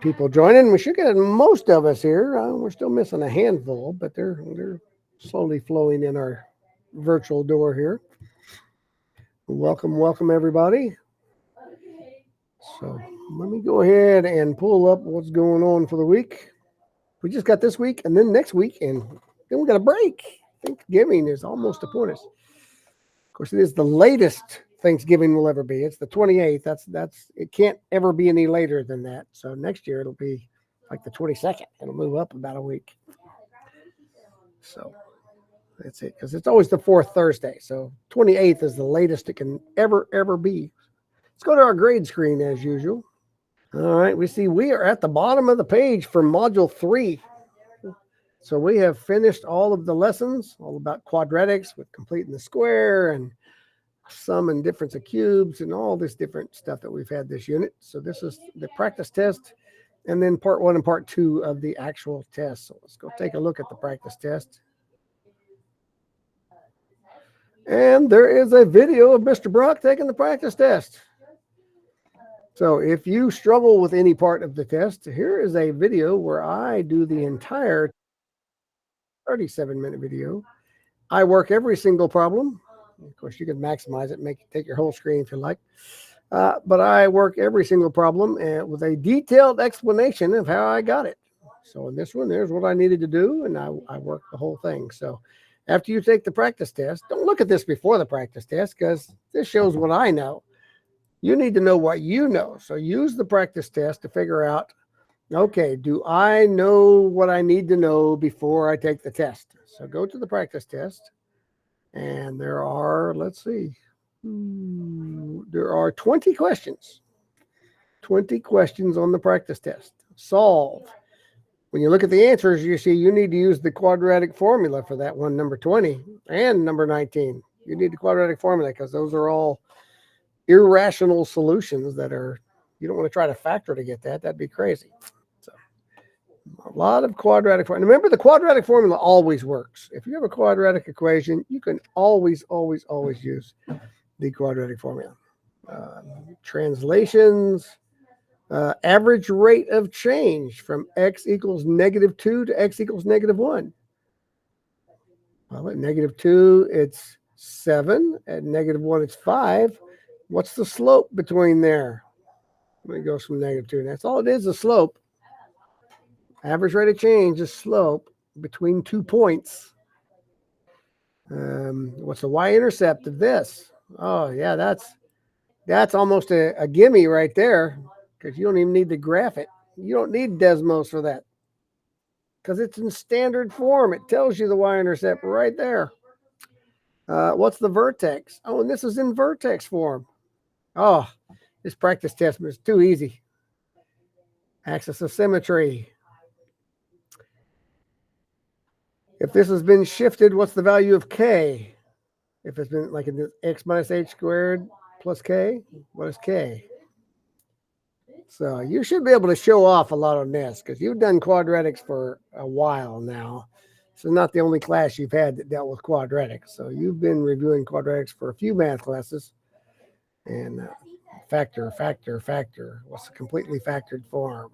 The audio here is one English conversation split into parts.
people joining. We should get most of us here. We're still missing a handful, but they're slowly flowing in our virtual door here. Welcome, everybody. So let me go ahead and pull up what's going on for the week. We just got this week, and then next week, and then we got a break. Thanksgiving is almost upon us. Of course, it is the latest Thanksgiving will ever be. It's the 28th. That's it can't ever be any later than that. So next year it'll be like the 22nd. It'll move up about a week. So that's it, because it's always the fourth Thursday. So 28th is the latest it can ever be. Let's go to our grade screen as usual. All right, we are at the bottom of the page for Module 3. So we have finished all of the lessons, all about quadratics with completing the square and sum and difference of cubes and all this different stuff that we've had this unit. So this is the practice test, and then part 1 and part 2 of the actual test. So let's go take a look at the practice test. And there is a video of Mr. Brock taking the practice test. So if you struggle with any part of the test, here is a video where I do the entire 37-minute video. I work every single problem. Of course, you can maximize it, take your whole screen if you like. But I work every single problem with a detailed explanation of how I got it. So in this one, there's what I needed to do, and I work the whole thing. So after you take the practice test, don't look at this before the practice test, because this shows what I know. You need to know what you know. So use the practice test to figure out, okay, do I know what I need to know before I take the test? So go to the practice test, and there are, let's see, there are 20 questions. 20 questions on the practice test. Solve. When you look at the answers, you see you need to use the quadratic formula for that one, number 20 and number 19. You need the quadratic formula because those are all irrational solutions that are, you don't want to try to factor to get that. That'd be crazy. So a lot of quadratic formula. Remember, the quadratic formula always works. If you have a quadratic equation, you can always use the quadratic formula. Translations, average rate of change from x equals -2 to x equals -1. Well, at -2, it's 7. At -1, it's 5. What's the slope between there? When it goes from -2, that's all it is, a slope. Average rate of change is slope between 2 points. What's the y-intercept of this? Oh, yeah, that's almost a gimme right there, because you don't even need to graph it. You don't need Desmos for that, because it's in standard form. It tells you the y-intercept right there. What's the vertex? Oh, and this is in vertex form. Oh, this practice test was too easy. Axis of symmetry. If this has been shifted, what's the value of k? If it's been like in x minus h squared plus k, what is k? So you should be able to show off a lot on this, because you've done quadratics for a while now. This is not the only class you've had that dealt with quadratics. So you've been reviewing quadratics for a few math classes. And factor. What's the completely factored form?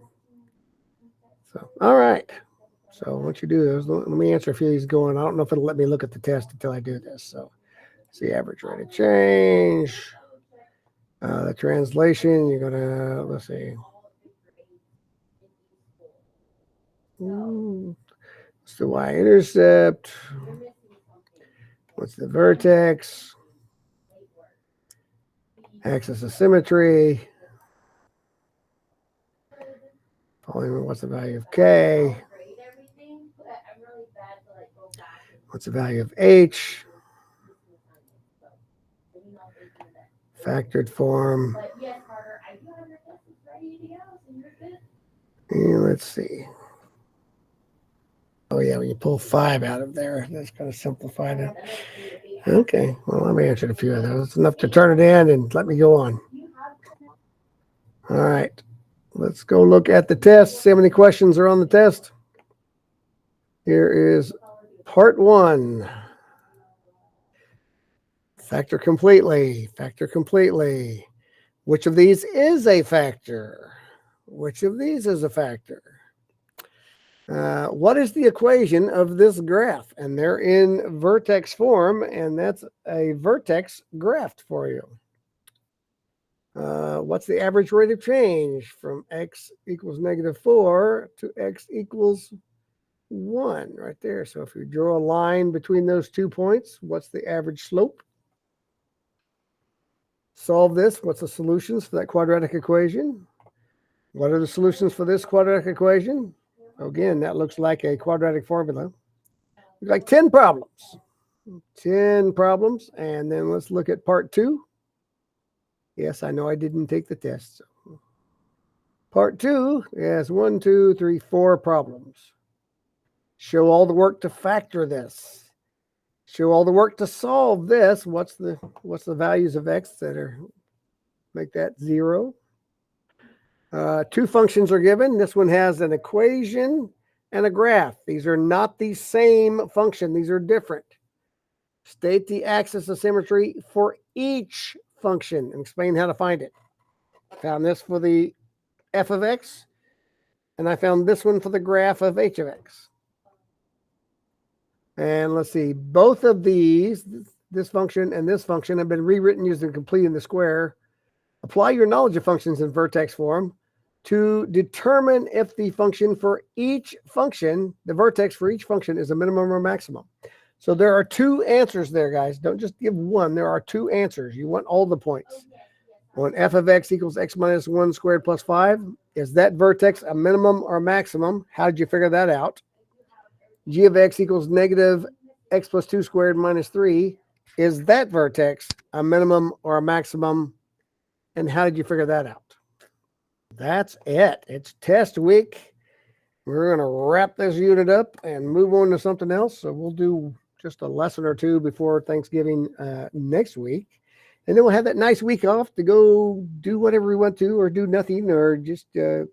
So, all right. So what you do is, let me answer a few of these going. I don't know if it'll let me look at the test until I do this. So see, average rate of change. The translation, you're going to, let's see. What's the y-intercept? What's the vertex? Axis of symmetry. What's the value of k? What's the value of h? Factored form. And let's see. Oh, yeah, when you pull 5 out of there, that's kind of simplified it. Okay, well, I've answered a few of those. It's enough to turn it in and let me go on. All right, let's go look at the test, see how many questions are on the test. Here is part 1. Factor completely. Which of these is a factor? Which of these is a factor? What is the equation of this graph? And they're in vertex form, and that's a vertex graph for you. What's the average rate of change from x equals -4 to x equals 1 right there? So if you draw a line between those 2 points, what's the average slope? Solve this. What's the solutions for that quadratic equation? What are the solutions for this quadratic equation? Again, that looks like a quadratic formula. Like 10 problems. 10 problems. And then let's look at part 2. Yes, I know I didn't take the test. So. Part 2 has 1, 2, 3, 4 problems. Show all the work to factor this. Show all the work to solve this. What's the values of x that are make that 0? 2 functions are given. This one has an equation and a graph. These are not the same function. These are different. State the axis of symmetry for each function and explain how to find it. Found this for the f of x, and I found this one for the graph of h of x. And let's see, both of these, this function and this function, have been rewritten using completing the square. Apply your knowledge of functions in vertex form to determine if the function for each function, the vertex for each function, is a minimum or maximum. So there are 2 answers there, guys. Don't just give one. There are 2 answers. You want all the points. When f of x equals x minus 1 squared plus 5, is that vertex a minimum or maximum? How did you figure that out? G of x equals negative x plus 2 squared minus 3. Is that vertex a minimum or a maximum? And how did you figure that out? That's it. It's test week. We're going to wrap this unit up and move on to something else. So we'll do just a lesson or 2 before Thanksgiving next week. And then we'll have that nice week off to go do whatever we want to, or do nothing, or just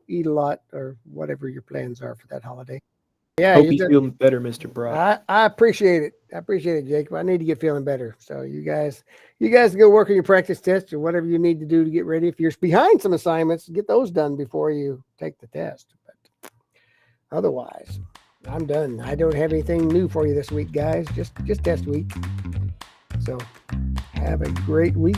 eat a lot, or whatever your plans are for that holiday. Yeah, hope you feel better, Mr. Brock. I appreciate it. I appreciate it, Jacob. I need to get feeling better. So you guys go work on your practice test or whatever you need to do to get ready. If you're behind some assignments, get those done before you take the test. But otherwise, I'm done. I don't have anything new for you this week, guys. Just test week. So have a great week.